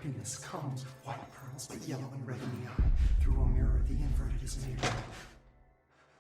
Happiness comes, white pearls, but yellow and red in the eye. Through a mirror, the inverted is made right.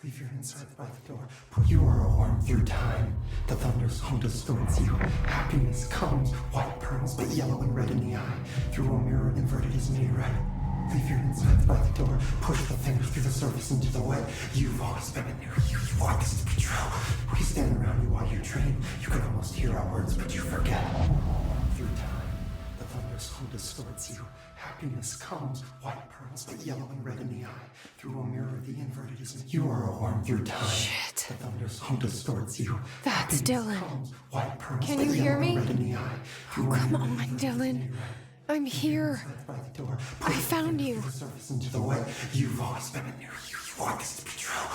Leave your insides by the door. You are a worm through time. The thunder's home distorts you. Happiness comes, white pearls, but yellow and red in the eye. Through a mirror, inverted is made right. Leave your insides by the door. Push the fingers through the surface into the wet. You've always been in there. You want this to be true. We stand around you while you dream. You can almost hear our words, but you forget. Through time, the thunder's home distorts you. Happiness comes, white pearls, but yellow and red in the eye. Through a mirror, the inverted is made. You are a worm through time. Shit. The thunder's home distorts you. That's Happiness Dylan. comes, white pearls, Can but you yellow hear and me? red in the eye. Through a Come mirror, on, the inverted is Dylan. made right. I'm here. I found you. Into the way. You've always been in there. You want this to be true.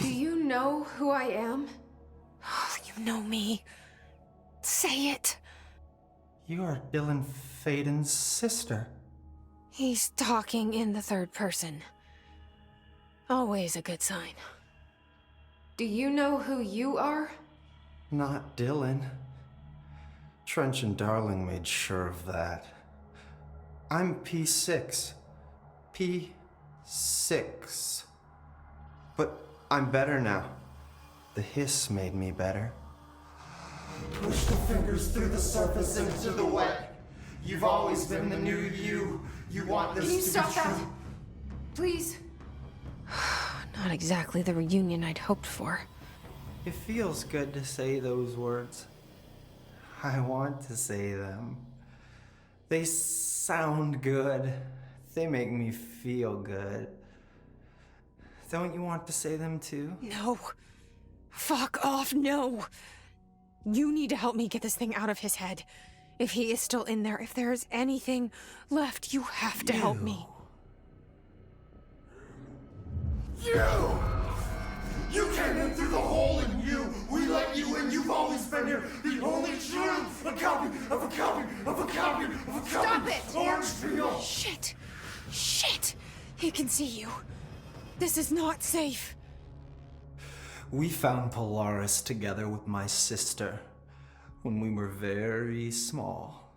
Do you know who I am? Oh, you know me. Say it. You are Dylan Faden's sister. He's talking in the third person. Always a good sign. Do you know who you are? Not Dylan. Trench and Darling made sure of that. I'm P6. P6. But I'm better now. The hiss made me better. Push the fingers through the surface into the wet. You've always been the new you. You want this Can you to stop be true. that? Please? Not exactly the reunion I'd hoped for. It feels good to say those words. I want to say them. They sound good. They make me feel good. Don't you want to say them too? No. Fuck off, no. You need to help me get this thing out of his head. If he is still in there, if there is anything left, you have to help me. You came in through the hole in you. We let you in. You've always been here. The only truth. A copy of a copy of a copy of a copy. Stop it! Orange peel. Shit. Shit. He can see you. This is not safe. We found Polaris together with my sister when we were very small,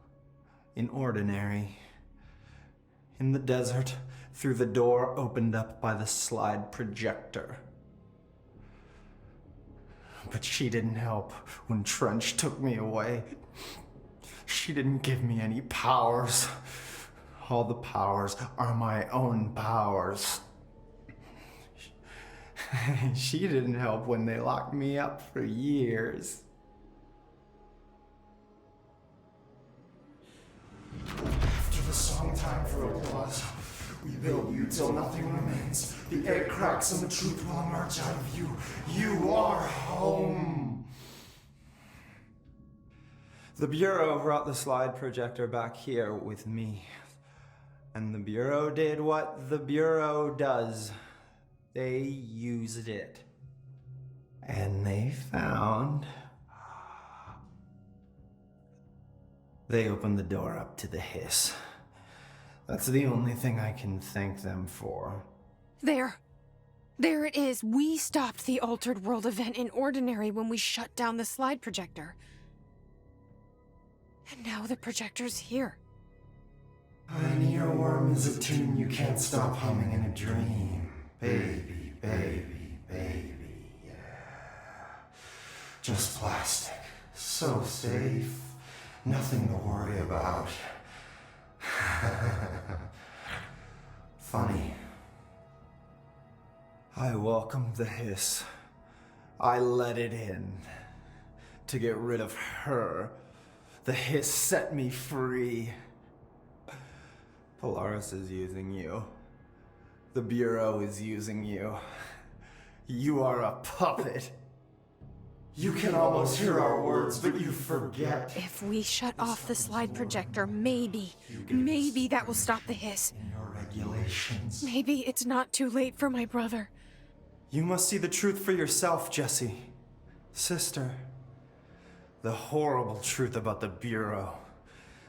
in Ordinary, in the desert, through the door opened up by the slide projector. But she didn't help when Trench took me away. She didn't give me any powers. All the powers are my own powers. She didn't help when they locked me up for years. After the song time for applause, we build you till nothing remains. The egg cracks and the truth will emerge out of you. You are home. The Bureau brought the slide projector back here with me. And the Bureau did what the Bureau does. They used it. And they found... They opened the door up to the hiss. That's the only thing I can thank them for. There. There it is. We stopped the Altered World event in Ordinary when we shut down the slide projector. And now the projector's here. An earworm is a tune you can't stop humming in a dream. Baby, baby, baby, yeah. Just plastic. So safe. Nothing to worry about. Funny. I welcomed the hiss. I let it in. To get rid of her. The hiss set me free. Polaris is using you. The Bureau is using you. You are a puppet. You can almost hear our words, but you forget. If we shut off the slide projector, maybe that will stop the hiss. In your regulations. Maybe it's not too late for my brother. You must see the truth for yourself, Jesse. Sister. The horrible truth about the Bureau.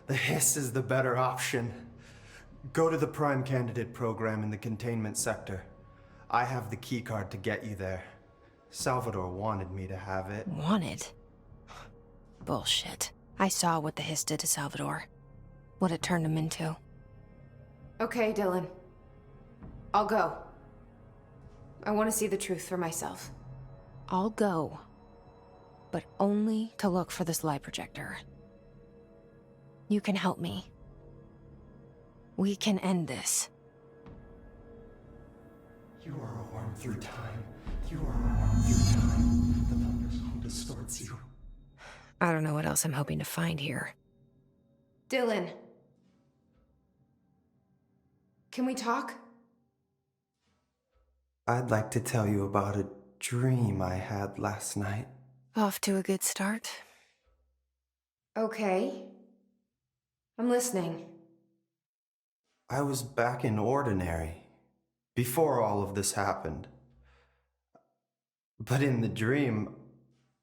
The hiss is the better option. Go to the Prime Candidate program in the containment sector. I have the keycard to get you there. Salvador wanted me to have it. Wanted? Bullshit. I saw what the hiss did to Salvador. what it turned him into. Okay, Dylan. I'll go. I want to see the truth for myself. I'll go. But only to look for this lie projector. You can help me. We can end this. You are a worm through time. You are a worm through time. The thunder's home distorts you. I don't know what else I'm hoping to find here. Dylan. Can we talk? I'd like to tell you about a dream I had last night. Off to a good start. Okay. I'm listening. I was back in Ordinary, before all of this happened. But in the dream,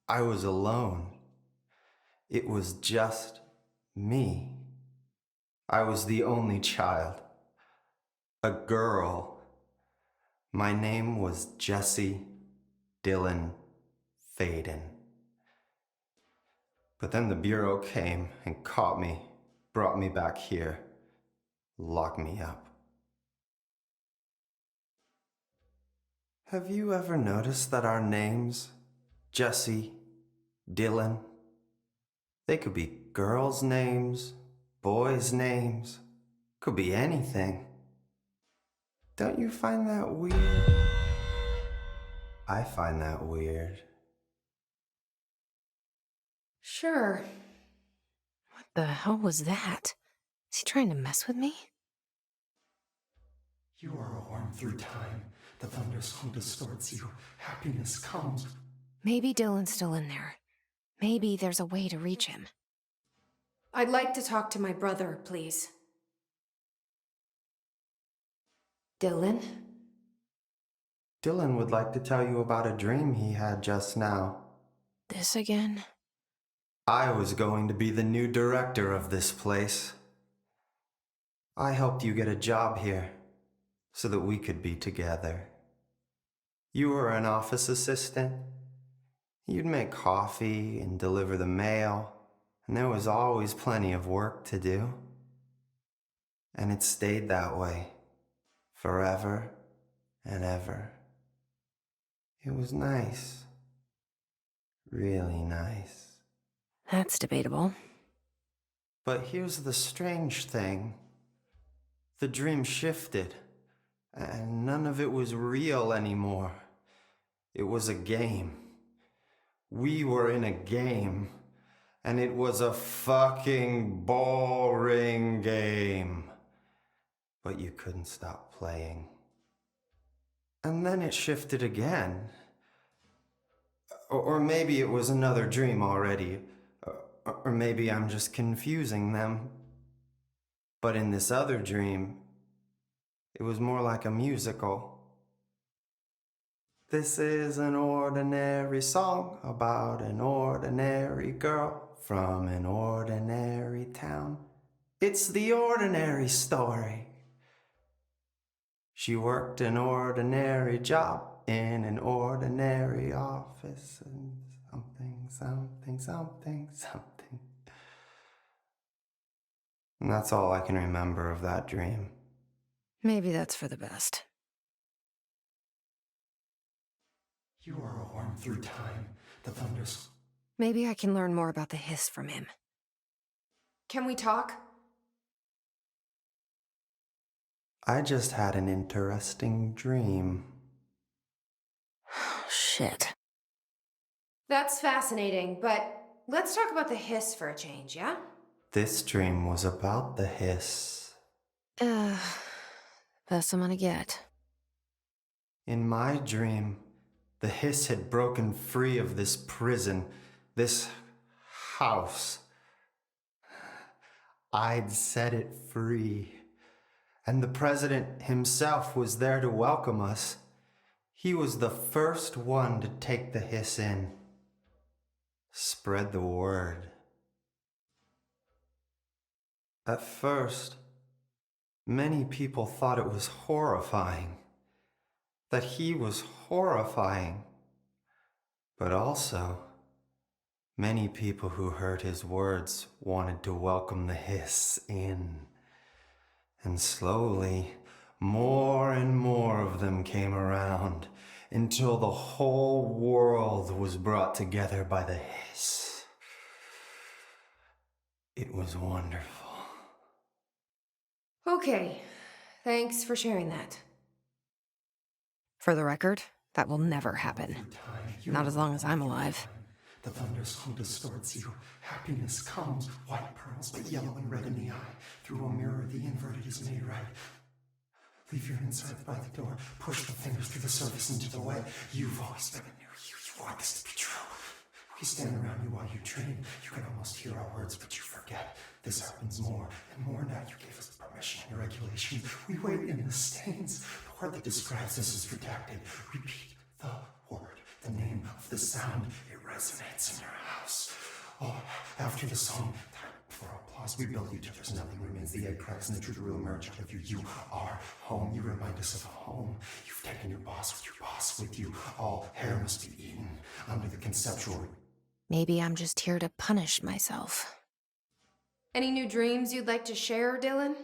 I was alone. It was just me. I was the only child. A girl. My name was Jesse Dylan Faden. But then the Bureau came and caught me, brought me back here, locked me up. Have you ever noticed that our names, Jesse, Dylan, they could be girls' names, boys' names, could be anything. Don't you find that weird? I find that weird. Sure. What the hell was that? Is he trying to mess with me? You are a worm through time. The thunder's home distorts you. Happiness comes. Maybe Dylan's still in there. Maybe there's a way to reach him. I'd like to talk to my brother, please. Dylan? Dylan would like to tell you about a dream he had just now. This again? I was going to be the new director of this place. I helped you get a job here so that we could be together. You were an office assistant. You'd make coffee and deliver the mail, and there was always plenty of work to do. And it stayed that way, forever and ever. It was nice. Really nice. That's debatable. But here's the strange thing. The dream shifted, and none of it was real anymore. It was a game. We were in a game, and it was a fucking boring game. But you couldn't stop playing. And then it shifted again. Or maybe it was another dream already. Or maybe I'm just confusing them. But in this other dream, it was more like a musical. This is an ordinary song about an ordinary girl from an ordinary town. It's the ordinary story. She worked an ordinary job in an ordinary office and something. And that's all I can remember of that dream. Maybe that's for the best. You are a worm through time. The thunder's... Maybe I can learn more about the hiss from him. Can we talk? I just had an interesting dream. Shit. That's fascinating, but let's talk about the hiss for a change, yeah? This dream was about the hiss. Best I'm gonna get. In my dream, the hiss had broken free of this prison, this house. I'd set it free. And the president himself was there to welcome us. He was the first one to take the hiss in. Spread the word. At first, many people thought it was horrifying. That he was horrifying. But also, Many people who heard his words wanted to welcome the hiss in. And slowly, more and more of them came around until the whole world was brought together by the hiss. It was wonderful. Okay, thanks for sharing that. For the record, that will never happen. Not as long as I'm alive. The thunderstorm distorts you. Happiness comes, white pearls, but yellow and red in the eye. Through a mirror, the inverted is made right. Leave your insides by the door. Push the fingers through the surface into the way. You've always been near you. You want this to be true. We stand around you while you dream. You can almost hear our words, but you forget. This happens more and more now. You gave us permission and regulations. We wait in the stains. The word that describes this is redacted. Repeat the word, the name of the sound. It resonates in your house. Oh, after the song, time for applause. We build you till there's nothing remains. The egg cracks and the truth will emerge out of you. You are home. You remind us of home. You've taken your boss with you. All hair must be eaten under the conceptual. Maybe I'm just here to punish myself. Any new dreams you'd like to share, Dylan?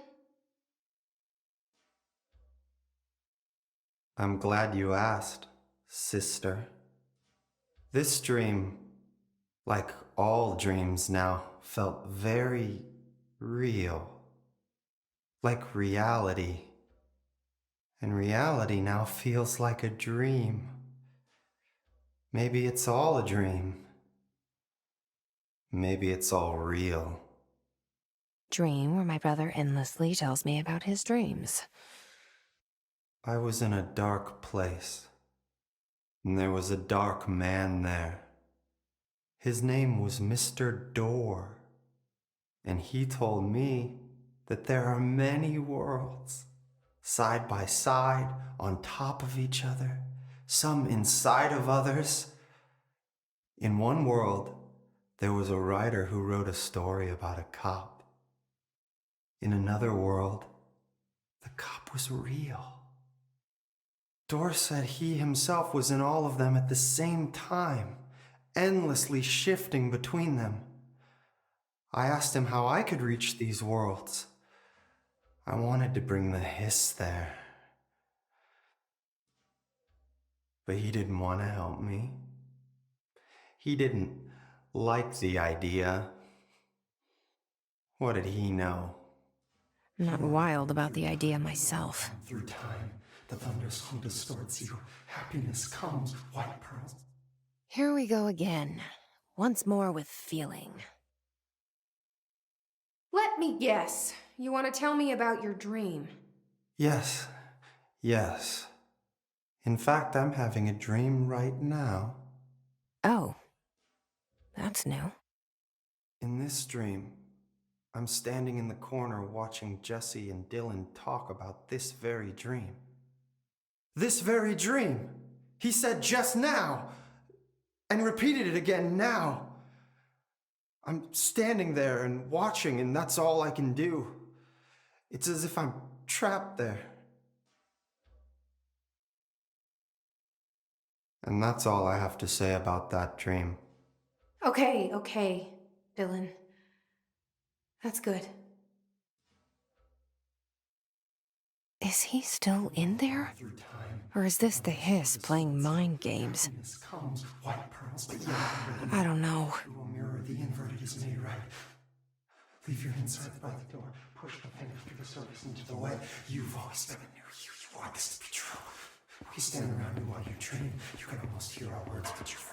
I'm glad you asked, sister. This dream, like all dreams now, felt very real. Like reality. And reality now feels like a dream. Maybe it's all a dream. Maybe it's all real. Dream where my brother endlessly tells me about his dreams. I was in a dark place, and there was a dark man there. His name was Mr. Door, and he told me that there are many worlds, side by side, on top of each other, some inside of others. In one world, there was a writer who wrote a story about a cop. In another world, the cop was real. Door said he himself was in all of them at the same time, endlessly shifting between them. I asked him how I could reach these worlds. I wanted to bring the hiss there. But he didn't want to help me. He didn't like the idea. What did he know? I'm not wild about the idea myself. Through time, the thunderstorm distorts you. Happiness comes, white pearls. Here we go again. Once more with feeling. Let me guess. You want to tell me about your dream? Yes. In fact, I'm having a dream right now. Oh. That's new. In this dream, I'm standing in the corner watching Jesse and Dylan talk about this very dream. This very dream! He said just now! And repeated it again now! I'm standing there and watching, and that's all I can do. It's as if I'm trapped there. And that's all I have to say about that dream. Okay, Dylan. That's good. Is he still in there? Through time, Or is this the hiss playing mind games? happiness comes, white pearls, but yellow and red. I don't know. Through a mirror, the inverted is made right. Leave your insides by the door. Push the fingers through the surface into the way. You've always been near you. You want this to be true. We stand around you while you dream. You can almost hear our words, but you